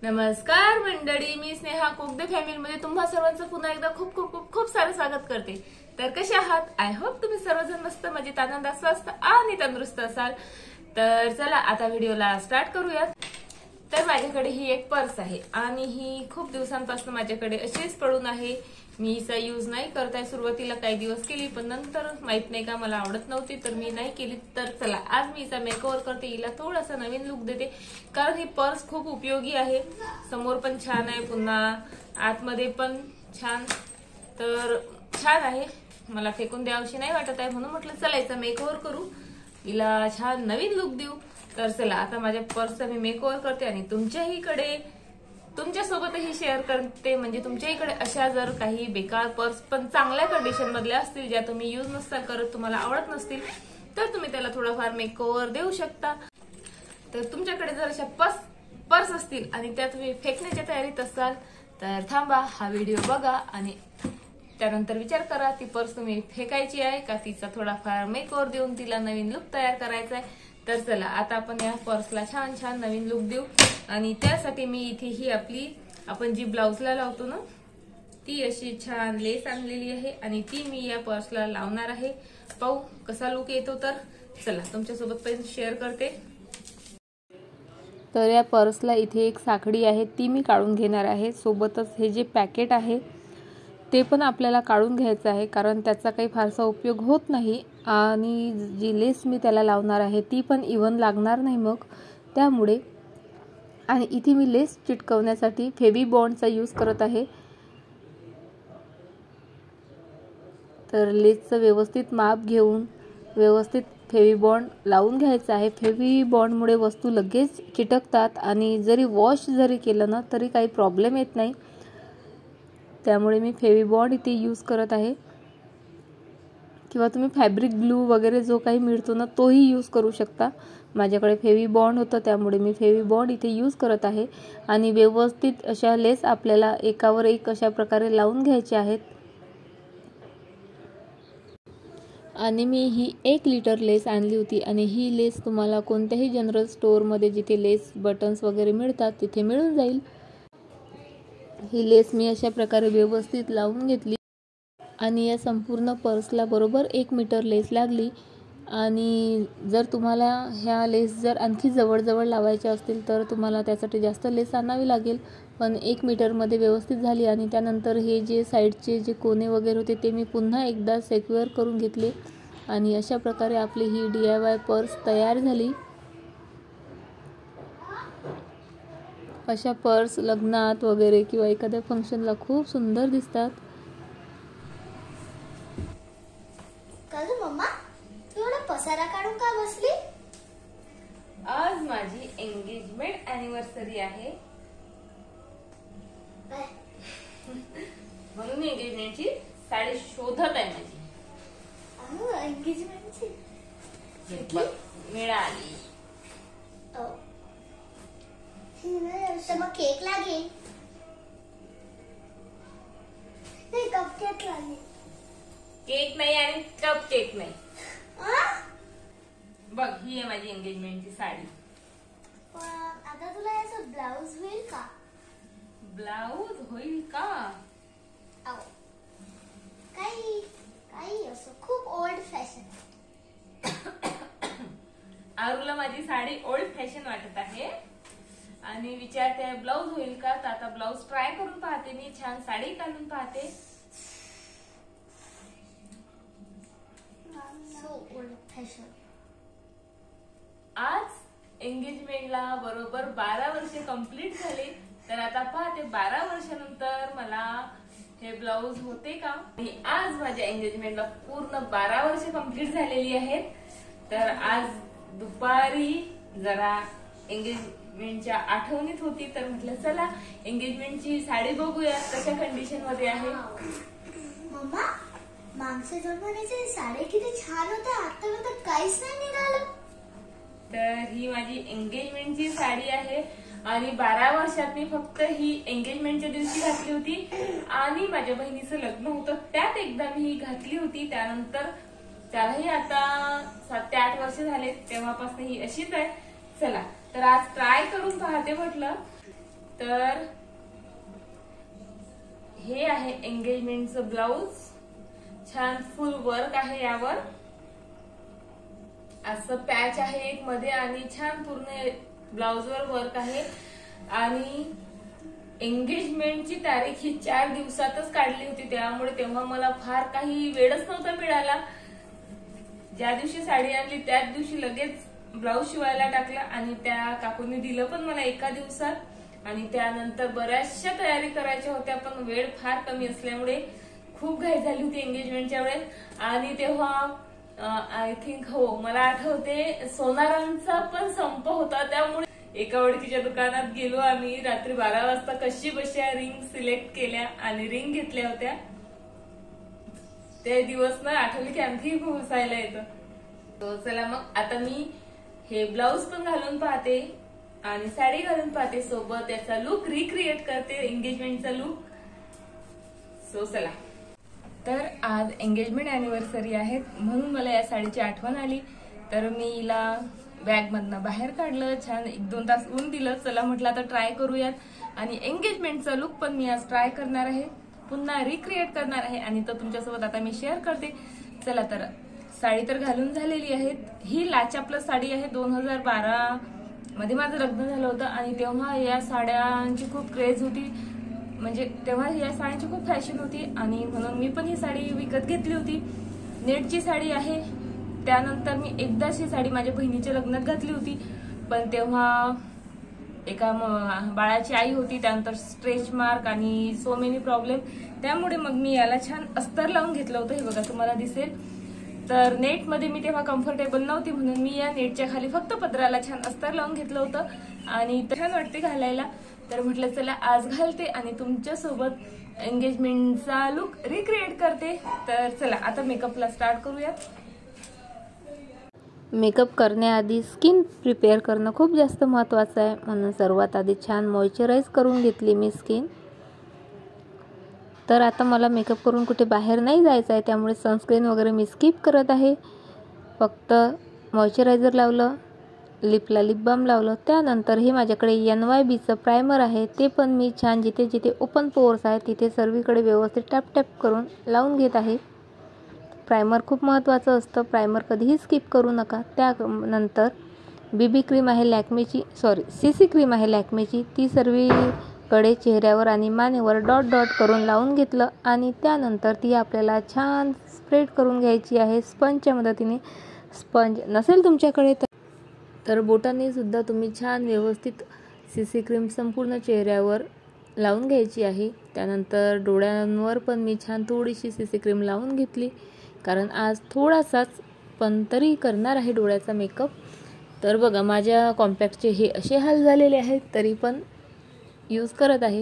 नमस्कार मंडळी, मी Sneha cook the फॅमिलीमध्ये तुम्हा सर्वांचं पुन्हा एकदा खूप खूप खूप खूप सारं स्वागत करते। तर कसे आहात? आय होप तुम्ही सर्वजण मस्त मजेत आनंदात स्वस्थ आणि तंदुरुस्त असाल। तर चला आता व्हिडिओला स्टार्ट करूयात। तर माझ्याकडे ही एक पर्स आहे आणि ही खूप दिवसांपासून माझ्याकडे अशीच पडून आहे। मी हिचा यूज नाही करत आहे। सुरुवातीला काही दिवस केली पण नंतर माहित नाही का मला आवडत नव्हती तर मी नाही केली। तर चला आज मी हिचा मेकओव्हर करते, हिला थोडासा नवीन लुक देते कारण ही पर्स खूप उपयोगी आहे। समोर पण छान आहे, पुन्हा आतमध्ये पण छान, तर छान आहे। मला फेकून द्यावशी नाही वाटत आहे म्हणून म्हटलं चला हिचा मेकओव्हर करू, हिला छान नवीन लुक देऊ। तर चला आता माझ्या पर्सचा मी मेकओव्हर करते आणि तुमच्यासोबतही शेअर करते। म्हणजे तुमच्याकडे अशा जर काही बेकार पर्स पण चांगल्या कंडिशन मधल्या असतील, ज्या तुम्ही यूज नसताल करत, तुम्हाला आवडत नसतील, तर तुम्ही त्याला थोडाफार मेकओव्हर देऊ शकता। तर तुमच्याकडे जर अशा पर्स असतील आणि त्या तुम्ही फेकण्याच्या तयारीत असाल तर थांबा, हा व्हिडिओ बघा आणि त्यानंतर विचार करा ती पर्स तुम्ही फेकायची आहे का तिचा थोडाफार मेकओव्हर देऊन तिला नवीन लुक तयार करायचा आहे। तर चला आता आपण या पर्सला छान छान नवीन लुक देऊ आणि त्यासाठी मी इथे ही आपण जी ब्लाउजला लावतो ना, ती अशी छान लेस आणलेली आहे आणि ती मी या पर्सला लावणार आहे। पाहू कसा लुक येतो। तर चला तुमच्यासोबत पण शेअर करते। तर या पर्सला इथे एक साखळी आहे ती मी काढून घेणार आहे। सोबतच हे जे पॅकेट आहे ते पण आपल्याला काढून घ्यायचं आहे कारण त्याचा काही फारसा उपयोग होत नाही आणि जी लेस मी त्याला लावणार आहे ती पण इव्हन लागणार नाही मग त्यामुळे। आणि इथे मी लेस चिटकवण्यासाठी फेवी बॉन्डचा यूज करत आहे। तर लेसचं व्यवस्थित माप घेऊन व्यवस्थित फेवी बॉन्ड लावून घ्यायचा आहे। फेवी बॉन्डमुळे वस्तू लगेच चिटकतात आणि जरी वॉश केलं ना तरी काही प्रॉब्लेम येत नाही, त्यामुळे मी फेवी बॉन्ड इथे यूज करत आहे। किंवा तुम्ही फॅब्रिक ग्लू वगैरे जो काही मिळतो ना तोही यूज करू शकता। माझ्याकडे फेवी बॉन्ड होतं त्यामुळे मी फेवी बॉन्ड इथे यूज करत आहे आणि व्यवस्थित अशा लेस आपल्याला एकावर एक अशा प्रकारे लावून घ्यायचे आहेत। आणि मी ही 1 लिटर लेस आणली होती आणि ही लेस तुम्हाला कोणत्याही जनरल स्टोअरमध्ये जिथे लेस बटन्स वगैरे मिळतात तिथे मिळून जाईल। ही लेस मी अशा प्रकारे व्यवस्थित लावून घेतली आणि या संपूर्ण पर्सला बरोबर 1 मीटर लेस लागली। आणि जर तुम्हाला ह्या लेस जर आणखी जवळ लावायच्या असतील तर तुम्हाला त्यासाठी जास्त लेस आणावी लागेल, पण 1 मीटरमध्ये व्यवस्थित झाली। आणि त्यानंतर हे जे साईडचे जे कोने वगैरे होते ते मी पुन्हा एकदा सिक्युअर करून घेतले आणि अशा प्रकारे आपली ही DIY पर्स तयार झाली। अशा पर्स लग्नात वगैरे किंवा एखाद्या फंक्शनला खूप सुंदर दिसतात। मम्मा एवढा पसारा काढून का बसली? आज माझी एंगेजमेंट अॅनिव्हर्सरी आहे म्हणून मी एंगेजमेंटची साडी शोधत आहे। माझी एंगेजमेंटची मिळाली तर मग केक लागेल, नाही कपकेक लागेल। केक नाही आणि कप केक नाही। बघ ही आहे माझी एंगेजमेंटची साडी। आता तुला याचं ब्लाउज होईल का? ब्लाउज होईल का? काही असं खूप ओल्ड फॅशन। आरूला माझी साडी ओल्ड फॅशन वाटत आहे आणि विचारते ब्लाउज होईल का। तर आता ब्लाउज ट्राय करून पाहते मी, छान साडी घालून पाहते। आज एंगेजमेंटला बरोबर 12 वर्षे कंप्लीट झाले। तर आता पाहते 12 वर्षानंतर मला हे ब्लाउज होते का। आणि आज माझ्या एंगेजमेंटला पूर्ण 12 वर्षे कंप्लीट झालेली आहेत। तर आज दुपारी जरा एंगेजमेंटच्या आठवणीत होती तर म्हटलं चला एंगेजमेंटची साडी बघूया कशा कंडिशन मध्ये आहे। मम्मा मागच्या जन्माची साडी किती छान होत्या, आता काहीच नाही निघालं। तर ही माझी एंगेजमेंटची साडी आहे आणि 12 वर्षात मी फक्त ही एंगेजमेंटच्या दिवशी घातली होती आणि माझ्या बहिणीचं लग्न होतं त्यात एकदा मी ही घातली होती। त्यानंतर त्यालाही आता 7 ते 8 वर्ष झाले, तेव्हापासून ही अशीच आहे। चला तर आज ट्राय करून पाहते म्हटलं। तर हे आहे एंगेजमेंटचं ब्लाउज, छान फुल वर्क आहे यावर, असं पॅच आहे एक मध्ये आणि छान पूर्ण ब्लाउजवर वर्क आहे. आणि एंगेजमेंटची तारीख ही 4 दिवसातच काढली होती, त्यामुळे तेव्हा मला फार काही वेळच नव्हता मिळाला. ज्या दिवशी साडी आणली त्याच दिवशी लगेच ब्लाउज शिवायला टाकला आणि त्या काकूंनी दिलं पण मला एका दिवसात. आणि त्यानंतर बऱ्याचशा तयारी करायच्या होत्या, पण वेळ फार कमी असल्यामुळे खूप घाई झाली होती एंगेजमेंटच्या वेळेस. आणि तेव्हा आय थिंक मला आठवते सोनारांचा पण संप होता, त्यामुळे एका ओळखीच्या दुकानात गेलो आम्ही रात्री 12 वाजता. कशी बशा रिंग सिलेक्ट केल्या आणि रिंग घेतल्या होत्या. ते दिवस ना आठवले की आणखी खूप हसायला येतं. तो चला मग आता मी हे ब्लाउज पण घालून पाहते आणि साडी घालून पाहते, सोबत याचा लुक रिक्रिएट करते, एंगेजमेंटचा लुक. सो चला. तर आज एंगेजमेंट अॅनिव्हर्सरी आहे म्हणून मला या साडीची आठवण आली, तर मी हिला बॅग मधनं बाहेर काढलं, छान 1-2 तास ऊन दिलं. चला म्हटलं आता ट्राय करूयात. आणि एंगेजमेंटचा लुक पण मी आज ट्राय करणार आहे, पुन्हा रिक्रिएट करणार आहे आणि तो तुमच्यासोबत आता मी शेअर करते. चला, तर साडी तर घालून झालेली आहे. ही लाचा प्लस साडी आहे. 2012 मध्ये माझं लग्न झालं होतं आणि तेव्हा या साड्यांची खूप क्रेज होती, म्हणजे तेव्हा या साडीची खूप फॅशन होती आणि म्हणून मी पण ही साडी विकत घेतली होती. नेटची साडी आहे. त्यानंतर मी एकदाची साडी माझ्या बहिणीच्या लग्नात घातली होती, पण तेव्हा एका बाळाची आई होती, त्यानंतर स्ट्रेच मार्क आणि सो मेनी प्रॉब्लेम, त्यामुळे मग मी याला छान अस्तर लावून घेतलं होतं. हे बघा तुम्हाला दिसेल. तर नेटमध्ये मी तेव्हा कम्फर्टेबल नव्हती म्हणून मी या नेटच्या खाली फक्त पदराला छान अस्तर लावून घेतलं होतं आणि छान वाटते घालायला. तर म्हटलं चला आज घालते आणि तुमच्यासोबत एंगेजमेंटचा लुक रिक्रिएट करते. तर चला आता मेकअपला स्टार्ट करूयात. मेकअप करण्याआधी स्किन प्रिपेअर करणं खूप जास्त महत्त्वाचं आहे, म्हणून सर्वात आधी छान मॉइश्चराईज करून घेतली मी स्किन. तर आता मला मेकअप करून कुठे बाहेर नाही जायचं आहे, त्यामुळे सनस्क्रीन वगैरे मी स्किप करत आहे. फक्त मॉइश्चरायझर लावलं, लिपला लिप बाम लावलं. त्यानंतर हे माझ्याकडे NYBचं प्रायमर आहे, ते पण मी छान जिथे जिथे ओपन पोअर्स आहे तिथे सर्वीकडे व्यवस्थित टॅप टॅप करून लावून घेत आहे. प्रायमर खूप महत्त्वाचं असतं, प्रायमर कधीही स्किप करू नका. त्यानंतर BB क्रीम आहे लॅक्मेची, CC क्रीम आहे लॅक्मेची, ती सर्वीकडे चेहऱ्यावर आणि मानेवर डॉट डॉट करून लावून घेतलं आणि त्यानंतर ती आपल्याला छान स्प्रेड करून घ्यायची आहे स्पंजच्या मदतीने. स्पंज नसेल तुमच्याकडे तर बोटाने सुद्धा तुम्ही छान व्यवस्थित CC क्रीम संपूर्ण चेहऱ्यावर लावून घ्यायची आहे. त्यानंतर डोळ्यांवर पण मी छान थोडीशी CC क्रीम लावून घेतली, कारण आज थोडासाच पण तरी करणार आहे डोळ्याचा मेकअप. तर बघा माझ्या कॉम्पॅक्टचे हे असे हाल झालेले आहेत, तरी पण यूज करत आहे.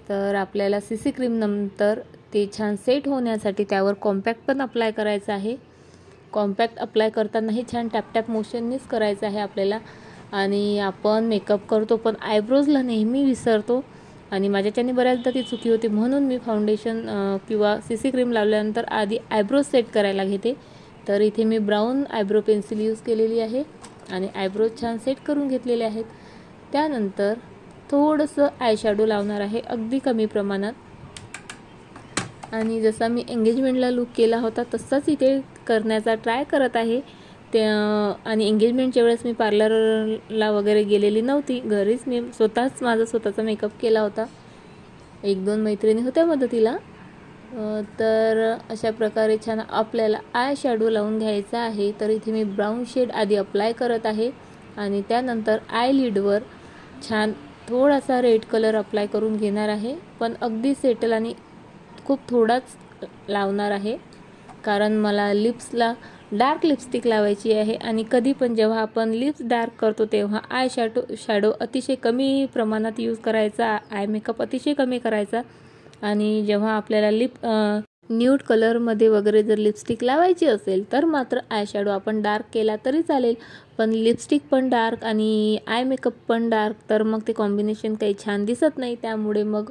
तर आपल्याला CC क्रीम नंतर ते छान सेट होण्यासाठी त्यावर कॉम्पॅक्ट पण अप्लाय करायचं आहे. कॉम्पॅक्ट अप्लाय करतानाही छान टॅप टॅप मोशननीच करायचं आहे आपल्याला. आणि आपण मेकअप करतो पण आयब्रोजला नेहमी विसरतो आणि माझ्याच्याने बऱ्याचदा ती चुकी होती, म्हणून मी फाउंडेशन किंवा CC क्रीम लावल्यानंतर आधी आयब्रोज सेट करायला घेते. तर इथे मी ब्राऊन आयब्रो पेन्सिल यूज केलेली आहे आणि आयब्रोज छान सेट करून घेतलेले आहेत. त्यानंतर थोडंसं आयशॅडो लावणार आहे, अगदी कमी प्रमाणात. आणि जसा मी एंगेजमेंटला लुक केला होता तसाच इथे करण्याचा ट्राय करत आहे. आणि एंगेजमेंटच्या वेळेस मी पार्लरला वगैरे गेलेली नव्हती, घरीच मी स्वतःच माझा स्वतःचा मेकअप केला होता. 1-2 मैत्रिणी होत्या मदतीला. तर अशा प्रकारे छान आपल्याला आय शॅडो लावून घ्यायचा आहे. तर इथे मी ब्राऊन शेड आधी अप्लाय करत आहे आणि त्यानंतर आय लिडवर छान थोडासा रेड कलर अप्लाय करून घेणार आहे, पण अगदी सेटल आणि खूप थोडाच लावणार आहे, कारण मला लिप्सला डार्क लिपस्टिक लावायची आहे. आणि कधी पण जेव्हा आपण लिप्स डार्क करतो तेव्हा आय शॅडो अतिशय कमी प्रमाणात यूज करायचा, आय मेकअप अतिशय कमी करायचा. आणि जेव्हा आपल्याला न्यूड कलरमध्ये वगैरे जर लिपस्टिक लावायची असेल तर मात्र आय शॅडो आपण डार्क केला तरी चालेल, पण लिपस्टिक पण डार्क आणि आय मेकअप पण डार्क, तर मग ते कॉम्बिनेशन काही छान दिसत नाही. त्यामुळे मग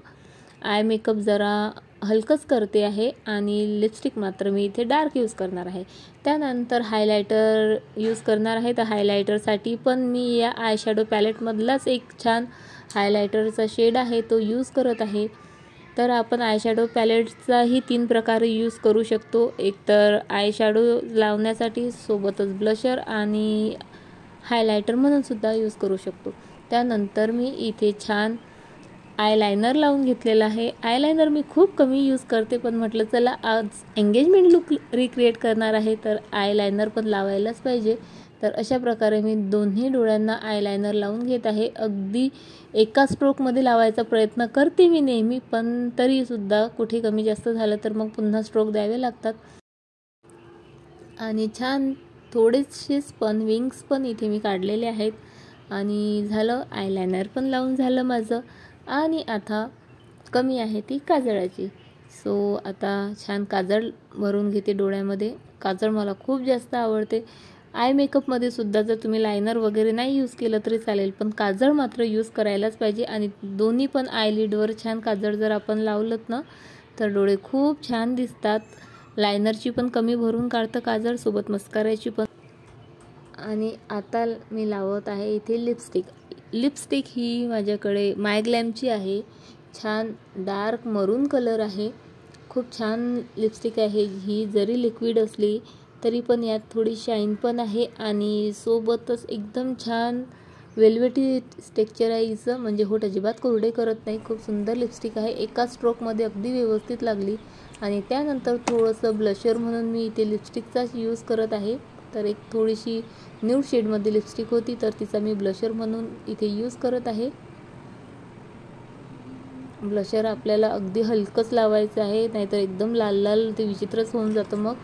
आय मेकअप जरा हलकंच करते आहे आणि लिपस्टिक मात्र मी इथे डार्क यूज करणार आहे. त्यानंतर हायलायटर यूज करणार आहे. तर हायलायटरसाठी पण मी या आय शॅडो पॅलेटमधलाच एक छान हायलायटरचा शेड आहे तो यूज करत आहे. तर आपण आयशॅडो पॅलेटचाही 3 प्रकारे यूज करू शकतो. एक तर आयशॅडो लावण्यासाठी, सोबतच ब्लशर आणि हायलायटर म्हणून सुद्धा यूज करू शकतो. त्यानंतर मी इथे छान आयलायनर लावून घेतलेला आहे. आयलायनर मी खूप कमी यूज करते, पण म्हटलं चला आज एंगेजमेंट लुक रिक्रिएट करणार आहे तर आयलायनर पण लावायलाच पाहिजे. तर अशा प्रकारे मी दोन्ही डोळ्यांना आयलायनर लावून घेत आहे. अगदी एका स्ट्रोकमध्ये लावायचा प्रयत्न करते मी नेहमी, पण तरीसुद्धा कुठे कमी जास्त झालं तर मग पुन्हा स्ट्रोक द्यावे लागतात. आणि छान थोडेसे विंग्स पण इथे मी काढलेले आहेत. आणि झालं, आयलायनर पण लावून झालं माझं. आणि आता कमी आहे ती काजळाची. सो आता छान काजळ भरून घेते डोळ्यामध्ये. काजळ मला खूप जास्त आवडते. आय मेकअपमध्ये सुद्धा जर तुम्ही लायनर वगैरे नाही यूज केलं तरी चालेल, पण काजळ मात्र यूज करायलाच पाहिजे. आणि दोन्ही पण आयलिडवर छान काजळ जर आपण लावलं ना तर डोळे खूप छान दिसतात. लायनरची पण कमी भरून काढतं काजळ, सोबत मस्काराची पण. आणि आता मी लावत आहे इथे लिपस्टिक ही माझ्याकडे मायग्लॅमची आहे. छान डार्क मरून कलर आहे. खूप छान लिपस्टिक आहे ही. जरी लिक्विड असली तरी पण यात थोडी शाईन पण आहे आणि सोबतच एकदम छान वेल्वेटी टेक्स्चर आहे हिचं. म्हणजे होठ अजिबात कोरडे करत नाही. खूप सुंदर लिपस्टिक आहे. एका स्ट्रोकमध्ये अगदी व्यवस्थित लागली. आणि त्यानंतर थोडंसं ब्लशर म्हणून मी इथे लिपस्टिकचाच यूज करत आहे. तर एक थोडीशी न्यूड शेडमध्ये लिपस्टिक होती तर तिचा मी ब्लशर म्हणून इथे यूज करत आहे. ब्लशर आपल्याला अगदी हलकंच लावायचं आहे, नाहीतर एकदम लाल लाल ते विचित्रच होऊन जातं मग.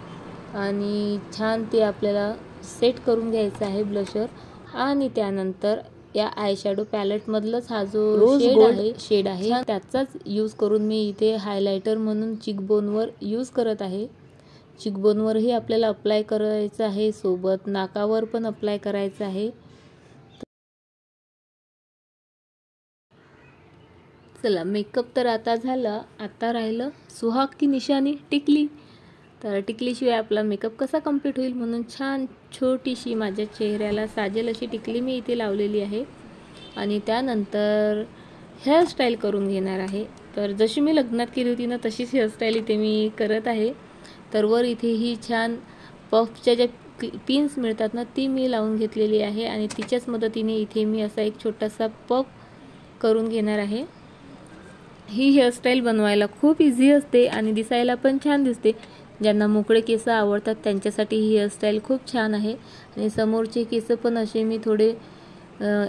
आणि छान ते आपल्याला सेट करून घ्यायचं आहे ब्लशर. आणि त्यानंतर या आयशॅडो पॅलेटमधलाच हा जो शेड आहे त्याचाच यूज करून मी इथे हायलायटर म्हणून चिकबोनवर यूज करत आहे. चिकबोनवरही आपल्याला अप्लाय करायचं आहे, सोबत नाकावर पण अप्लाय करायचं आहे. चला, मेकअप तर आता झाला. आता राहिलं सुहाग की निशानी टिकली. तर टिकलीशिवाय आपला मेकअप कसा कंप्लीट होईल, म्हणून छान छोटीशी माझ्या चेहऱ्याला साजेल अशी टिकली मी इथे लावलेली आहे. आणि त्यानंतर हेअरस्टाईल करून घेणार आहे. तर जशी मी लग्नात केली होती ना तशीच हेअरस्टाईल इथे मी करत आहे. तर वर इथे ही छान पफच्या ज्या पिन्स मिळतात ना ती मी लावून घेतलेली आहे. आणि तिच्याच मदतीने इथे मी असा एक छोटासा पफ करून घेणार आहे. ही हेअरस्टाईल बनवायला खूप इझी असते आणि दिसायला पण छान दिसते. ज्यांना मोकळे केस आवडतात त्यांच्यासाठी ही हेअरस्टाईल खूप छान आहे. आणि समोरचे केस पण असे मी थोडे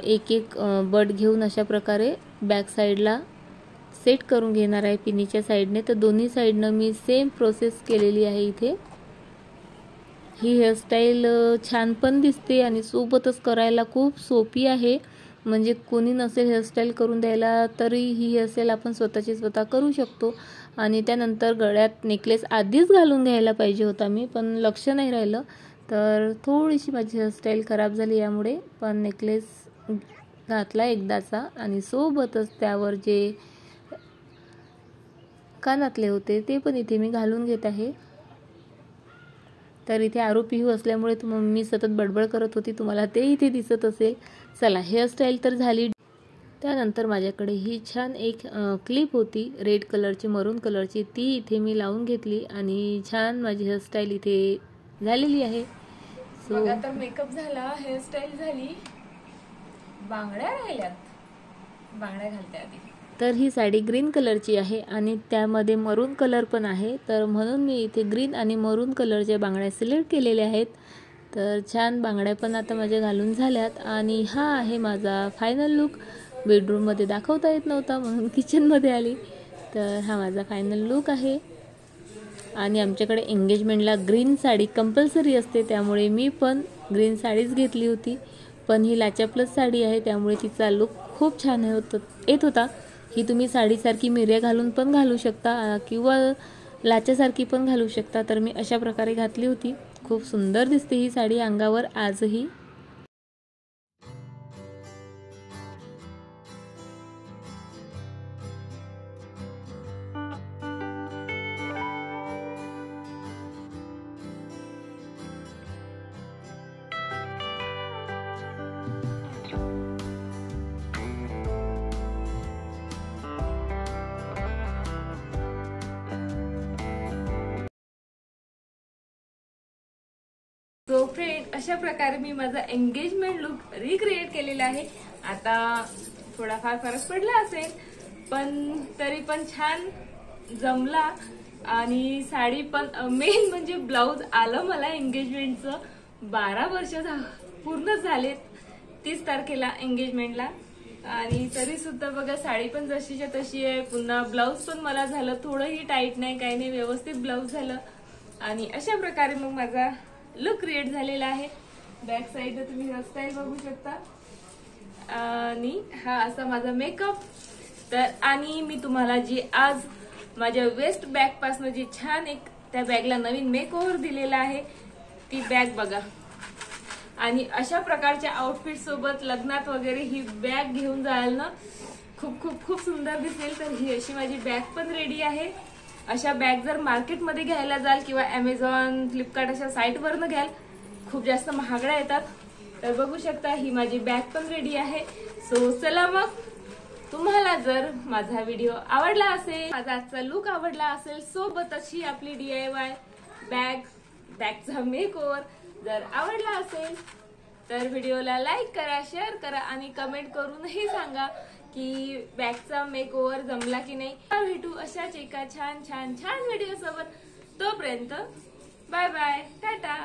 एक बट घेऊन अशा प्रकारे बॅक साईडला सेट करून घेणार आहे पिनीच्या साईडने. तर दोन्ही साईडनं मी सेम प्रोसेस केलेली आहे इथे. ही हेअरस्टाईल छान पण दिसते आणि सोबतच करायला खूप सोपी आहे. म्हणजे कोणी नसेल हेअरस्टाईल करून द्यायला तरी ही हेअरस्टाईल आपण स्वतः करू शकतो. आणि त्यानंतर गळ्यात नेकलेस आधीच घालून घ्यायला पाहिजे होता मी, पण लक्ष नाही राहिलं. तर थोडीशी माझी हेअरस्टाईल खराब झाली यामुळे. पण नेकलेस घातला एकदाचा आणि सोबतच त्यावर जे कानातले होते ते पण इथे मी घालून घेत आहे. तर इथे आरू पिहू असल्यामुळे मी सतत बडबड करत होती, तुम्हाला ते इथे दिसत असेल. चला, हेअरस्टाईल तर झाली. त्यानंतर माझ्याकडे ही छान एक क्लिप होती रेड कलरची, मरून कलरची, ती इथे मी लावून घेतली आणि छान माझी हेअरस्टाईल इथे झालेली आहे. सो आता मेकअप झाला, हेअरस्टाईल झाली, बांगड्या राहिल्यात, बांगड्या घालते आधी. तर ही साडी ग्रीन कलरची आहे आणि त्यामध्ये मरून कलर पण आहे. तर म्हणून मी इथे ग्रीन आणि मरून कलरच्या बांगड्या सिलेक्ट केलेल्या आहेत. तर छान बांगड्या पण आता माझ्या घालून झाल्यात. आणि हा आहे माझा फायनल लुक. बेडरूममध्ये दाखवता येत नव्हता म्हणून किचनमध्ये आली. तर हा माझा फायनल लुक आहे. आणि आमच्याकडे एंगेजमेंटला ग्रीन साडी कंपल्सरी असते, त्यामुळे मी पण ग्रीन साडीच घेतली होती. पण ही लाचा प्लस साडी आहे त्यामुळे तिचा लुक खूप छान येत होता. ही तुम्ही साडीसारखी मिऱ्या घालून पण घालू शकता किंवा लाच्यासारखी पण घालू शकता. तर मी अशा प्रकारे घातली होती. खूप सुंदर दिसते ही साडी अंगावर आजही. सो फ्रेंड, अशा प्रकारे मी माझा एंगेजमेंट लुक रिक्रिएट केलेला आहे. आता थोडाफार फरक पडला असेल, पण तरी पण छान जमला. आणि साडी पण, मेन म्हणजे ब्लाऊज आलं मला एंगेजमेंटचं. 12 वर्ष पूर्ण झालेत 30 तारखेला एंगेजमेंटला. आणि तरी सुद्धा बघा साडी पण जशीच्या तशी आहे. पुन्हा ब्लाऊज पण मला झालं, थोडंही टाईट नाही, काही नाही, व्यवस्थित ब्लाऊज झालं. आणि अशा प्रकारे मग माझा लुक क्रिएट झालेला आहे. बॅक साईडला तुम्ही हेअरस्टाईल बघू शकता. आणि हा असा माझा मेकअप. तर आणि मी तुम्हाला जी आज माझ्या वेस्ट बॅग पासून जी छान एक त्या बॅगला नवीन मेक ओव्हर दिलेला आहे, ती बॅग बघा. आणि अशा प्रकारच्या आउटफिट सोबत लग्नात वगैरे ही बॅग घेऊन जायला ना खूप खूप खूप सुंदर दिसेल. तर ही अशी माझी बॅग पण रेडी आहे. अशा बॅग जर मार्केटमध्ये घ्यायला जाल किंवा अमेझॉन, फ्लिपकार्ट अशा साईटवरनं घ्याल, खूप जास्त महागड्या येतात. तर बघू शकता ही माझी बॅग पण रेडी आहे. सो चला मग, तुम्हाला जर माझा व्हिडिओ आवडला असेल, माझा आजचा लुक आवडला असेल, सोबतच ही आपली DIY बॅगचा मेक ओव्हर जर आवडला असेल तर व्हिडिओला लाईक करा, शेअर करा आणि कमेंट करूनही सांगा की बॅगचा मेक ओव्हर जमला की नाही. भेटू अशाच एका छान छान छान व्हिडिओ सोबत. तोपर्यंत बाय बाय, टाटा.